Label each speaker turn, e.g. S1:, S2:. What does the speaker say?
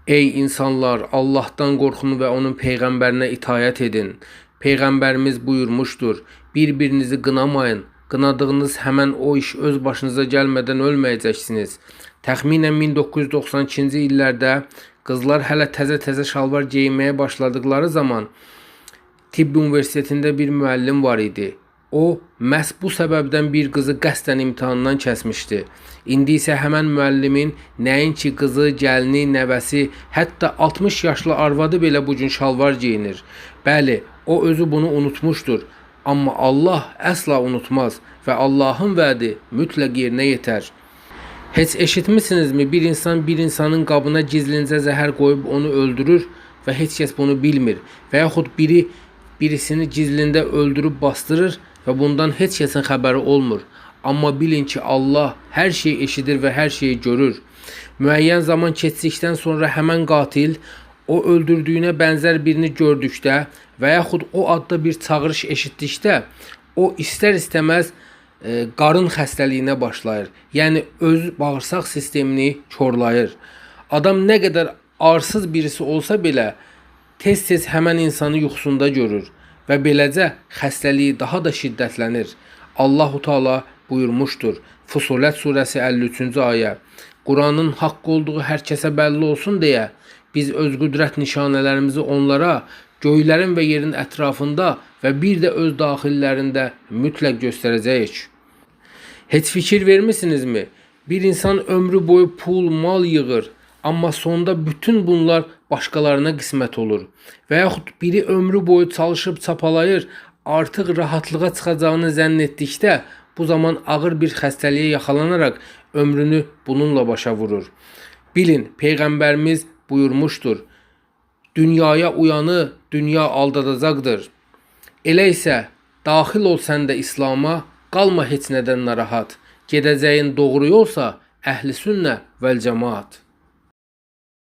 S1: Ey insanlar, Allah'tan qorxun və onun peyğəmbərinə itayət edin. Peyğəmbərimiz buyurmuşdur: Bir-birinizi qınamayın. Qınadığınız həmən o iş öz başınıza gəlmədən ölməyəcəksiniz. Təxminən 1992-ci illərdə qızlar hələ təzə-təzə şalvar geyinməyə başladıkları zaman Tibb Universitetində bir müəllim var idi. O, məhz bu səbəbdən bir qızı qəsdən imtahandan kəsmişdi. İndi isə həmən müəllimin nəinki qızı, gəlini, nəvəsi, hətta 60 yaşlı arvadı belə bu gün şalvar geyinir. Bəli, o özü bunu unutmuşdur. Amma Allah əsla unutmaz və Allahın vədi mütləq yerinə yetər. Heç eşitmisinizmi, bir insan bir insanın qabına gizlincə zəhər qoyub onu öldürür və heç kəs bunu bilmir və yaxud birisini gizlində öldürüb bastırır və bundan heç kəsin xəbəri olmur. Amma bilin ki, Allah hər şeyi eşidir və hər şeyi görür. Müəyyən zaman keçdikdən sonra həmən qatil o öldürdüyünə bənzər birini gördükdə və yaxud o adda bir çağırış eşitdikdə o istər-istəməz qarın xəstəliyinə başlayır. Yəni öz bağırsaq sistemini korlayır. Adam nə qədər arsız birisi olsa belə tez-tez həmən insanı yuxusunda görür və beləcə xəstəliyi daha da şiddətlənir. Allahu Teala buyurmuşdur. Fusilət surəsi 53-cü ayə. Quranın haqq olduğu hər kəsə bəlli olsun deyə biz öz qüdrət nişanələrimizi onlara göylərin və yerin ətrafında və bir də öz daxillərində mütləq göstərəcəyik. Heç fikir vermisinizmi? Bir insan ömrü boyu pul, mal yığır, amma sonda bütün bunlar başqalarına qismət olur. Və yaxud biri ömrü boyu çalışıb çapalayır, artıq rahatlığa çıxacağını zənn etdikdə bu zaman ağır bir xəstəliyə yaxalanaraq ömrünü bununla başa vurur. Bilin, Peyğəmbərimiz buyurmuşdur: Dünyaya uyanı dünya aldadacaqdır. Elə isə daxil ol sən də İslam'a, qalma heç nədən narahat. Gedəcəyin doğru yolsa əhl-i sünnə vəl cəmaat.